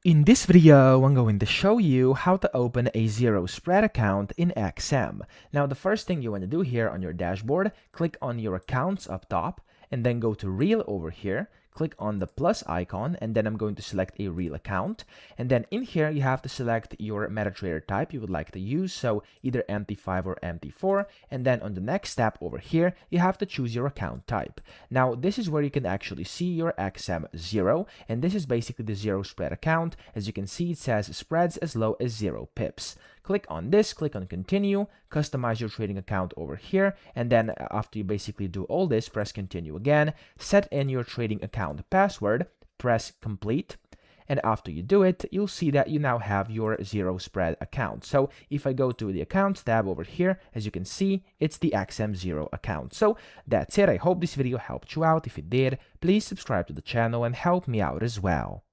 In this video, I'm going to show you how to open a zero spread account in XM. Now, the first thing you want to do here on your dashboard, click on your accounts up top, and then go to Reel over here. Click on the plus icon, and then I'm going to select a Reel account. And then in here, you have to select your MetaTrader type you would like to use, so either MT5 or MT4. And then on the next step over here, you have to choose your account type. Now, this is where you can actually see your XM0, and this is basically the zero spread account. As you can see, it says spreads as low as 0 pips. Click on this, click on continue, customize your trading account over here, and then after you basically do all this, press continue again, set in your trading account password, press complete, and after you do it, you'll see that you now have your zero spread account. So if I go to the accounts tab over here, as you can see, it's the XM0 account. So that's it. I hope this video helped you out. If it did, please subscribe to the channel and help me out as well.